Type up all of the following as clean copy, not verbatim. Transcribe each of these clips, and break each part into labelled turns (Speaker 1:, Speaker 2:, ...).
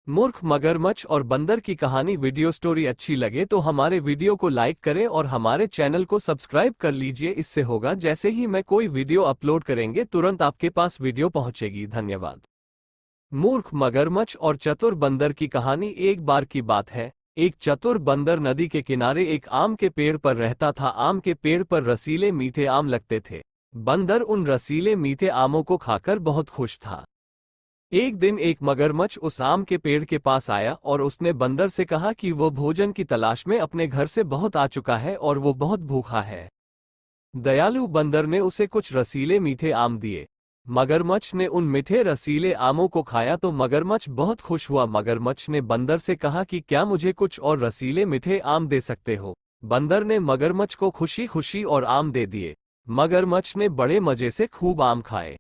Speaker 1: मूर्ख मगरमच्छ और बंदर की कहानी वीडियो स्टोरी अच्छी लगे तो हमारे वीडियो को लाइक करें और हमारे चैनल को सब्सक्राइब कर लीजिए। इससे होगा जैसे ही मैं कोई वीडियो अपलोड करेंगे तुरंत आपके पास वीडियो पहुंचेगी। धन्यवाद। मूर्ख मगरमच्छ और चतुर बंदर की कहानी। एक बार की बात है, एक चतुर बंदर नदी के किनारे एक आम के पेड़ पर रहता था। आम के पेड़ पर रसीले मीठे आम लगते थे। बंदर उन रसीले मीठे आमों को खाकर बहुत खुश था। एक दिन एक मगरमच्छ उस आम के पेड़ के पास आया और उसने बंदर से कहा कि वो भोजन की तलाश में अपने घर से बहुत आ चुका है और वो बहुत भूखा है। दयालु बंदर ने उसे कुछ रसीले मीठे आम दिए। मगरमच्छ ने उन मीठे रसीले आमों को खाया तो मगरमच्छ बहुत खुश हुआ। मगरमच्छ ने बंदर से कहा कि क्या मुझे कुछ और रसीले मीठे आम दे सकते हो। बंदर ने मगरमच्छ को खुशी खुशी और आम दे दिए। मगरमच्छ ने बड़े मजे से खूब आम खाए।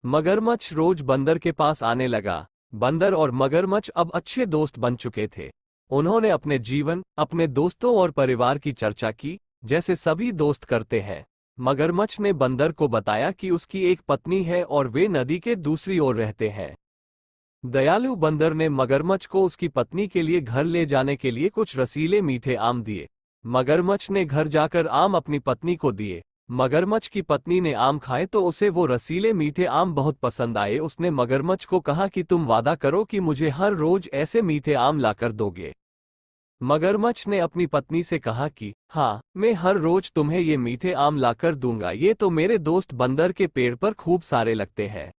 Speaker 1: मगरमच्छ रोज बंदर के पास आने लगा। बंदर और मगरमच्छ अब अच्छे दोस्त बन चुके थे। उन्होंने अपने जीवन, अपने दोस्तों और परिवार की चर्चा की, जैसे सभी दोस्त करते हैं। मगरमच्छ ने बंदर को बताया कि उसकी एक पत्नी है और वे नदी के दूसरी ओर रहते हैं। दयालु बंदर ने मगरमच्छ को उसकी पत्नी के लिए घर ले जाने के लिए कुछ रसीले मीठे आम दिए। मगरमच्छ ने घर जाकर आम अपनी पत्नी को दिए। मगरमच्छ की पत्नी ने आम खाए तो उसे वो रसीले मीठे आम बहुत पसंद आए। उसने मगरमच्छ को कहा कि तुम वादा करो कि मुझे हर रोज ऐसे मीठे आम लाकर दोगे। मगरमच्छ ने अपनी पत्नी से कहा कि हाँ, मैं हर रोज तुम्हें ये मीठे आम लाकर दूंगा। ये तो मेरे दोस्त बंदर के पेड़ पर खूब सारे लगते हैं।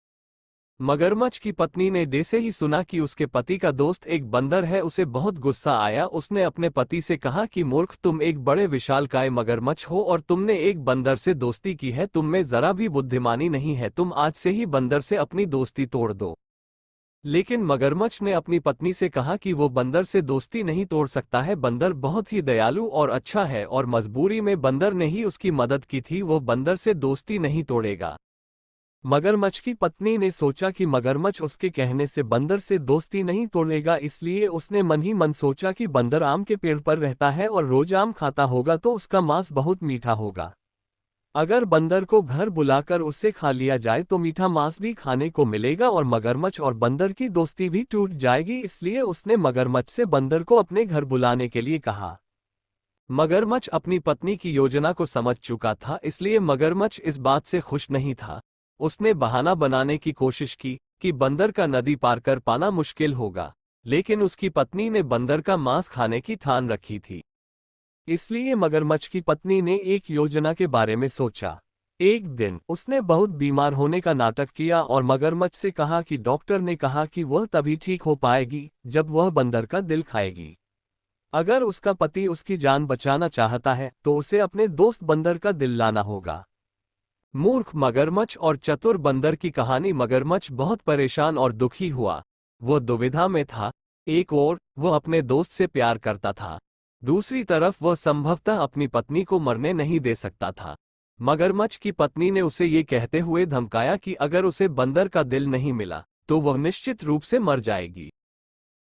Speaker 1: मगरमच्छ की पत्नी ने जैसे ही सुना कि उसके पति का दोस्त एक बंदर है, उसे बहुत गुस्सा आया। उसने अपने पति से कहा कि मूर्ख, तुम एक बड़े विशालकाय मगरमच्छ हो और तुमने एक बंदर से दोस्ती की है। तुम में जरा भी बुद्धिमानी नहीं है। तुम आज से ही बंदर से अपनी दोस्ती तोड़ दो। लेकिन मगरमच्छ ने अपनी पत्नी से कहा कि वो बंदर से दोस्ती नहीं तोड़ सकता है। बंदर बहुत ही दयालु और अच्छा है और मजबूरी में बंदर ने ही उसकी मदद की थी। वो बंदर से दोस्ती नहीं तोड़ेगा। मगरमच्छ की पत्नी ने सोचा कि मगरमच्छ उसके कहने से बंदर से दोस्ती नहीं तोड़ेगा, इसलिए उसने मन ही मन सोचा कि बंदर आम के पेड़ पर रहता है और रोज आम खाता होगा तो उसका मांस बहुत मीठा होगा। अगर बंदर को घर बुलाकर उससे खा लिया जाए तो मीठा मांस भी खाने को मिलेगा और मगरमच्छ और बंदर की दोस्ती भी टूट जाएगी। इसलिए उसने मगरमच्छ से बंदर को अपने घर बुलाने के लिए कहा। मगरमच्छ अपनी पत्नी की योजना को समझ चुका था, इसलिए मगरमच्छ इस बात से खुश नहीं था। उसने बहाना बनाने की कोशिश की कि बंदर का नदी पार कर पाना मुश्किल होगा, लेकिन उसकी पत्नी ने बंदर का मांस खाने की ठान रखी थी। इसलिए मगरमच्छ की पत्नी ने एक योजना के बारे में सोचा। एक दिन उसने बहुत बीमार होने का नाटक किया और मगरमच्छ से कहा कि डॉक्टर ने कहा कि वह तभी ठीक हो पाएगी जब वह बंदर का दिल खाएगी। अगर उसका पति उसकी जान बचाना चाहता है तो उसे अपने दोस्त बंदर का दिल लाना होगा। मूर्ख मगरमच्छ और चतुर बंदर की कहानी। मगरमच्छ बहुत परेशान और दुखी हुआ। वो दुविधा में था। एक ओर वह अपने दोस्त से प्यार करता था, दूसरी तरफ वह संभवतः अपनी पत्नी को मरने नहीं दे सकता था। मगरमच्छ की पत्नी ने उसे ये कहते हुए धमकाया कि अगर उसे बंदर का दिल नहीं मिला तो वह निश्चित रूप से मर जाएगी।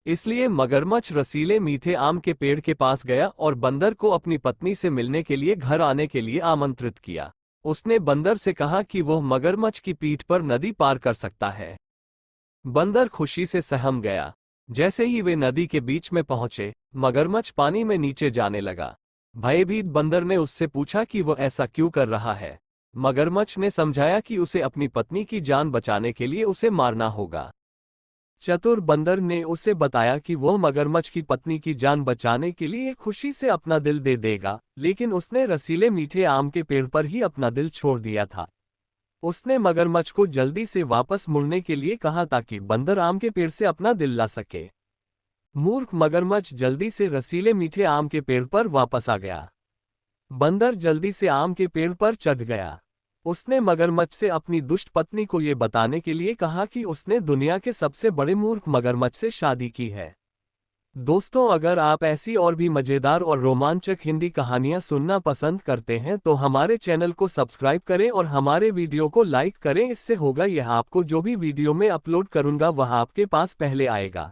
Speaker 1: इसलिए मगरमच्छ रसीले मीठे आम के पेड़ के पास गया और बंदर को अपनी पत्नी से मिलने के लिए घर आने के लिए आमंत्रित किया। उसने बंदर से कहा कि वह मगरमच्छ की पीठ पर नदी पार कर सकता है। बंदर खुशी से सहम गया। जैसे ही वे नदी के बीच में पहुंचे, मगरमच्छ पानी में नीचे जाने लगा। भयभीत बंदर ने उससे पूछा कि वह ऐसा क्यों कर रहा है। मगरमच्छ ने समझाया कि उसे अपनी पत्नी की जान बचाने के लिए उसे मारना होगा। चतुर बंदर ने उसे बताया कि वह मगरमच्छ की पत्नी की जान बचाने के लिए खुशी से अपना दिल दे देगा, लेकिन उसने रसीले मीठे आम के पेड़ पर ही अपना दिल छोड़ दिया था। उसने मगरमच्छ को जल्दी से वापस मुड़ने के लिए कहा ताकि बंदर आम के पेड़ से अपना दिल ला सके। मूर्ख मगरमच्छ जल्दी से रसीले मीठे आम के पेड़ पर वापस आ गया। बंदर जल्दी से आम के पेड़ पर चढ़ गया। उसने मगरमच्छ से अपनी दुष्ट पत्नी को ये बताने के लिए कहा कि उसने दुनिया के सबसे बड़े मूर्ख मगरमच्छ से शादी की है। दोस्तों, अगर आप ऐसी और भी मजेदार और रोमांचक हिंदी कहानियां सुनना पसंद करते हैं तो हमारे चैनल को सब्सक्राइब करें और हमारे वीडियो को लाइक करें। इससे होगा यह आपको जो भी वीडियो में अपलोड करूंगा वह आपके पास पहले आएगा।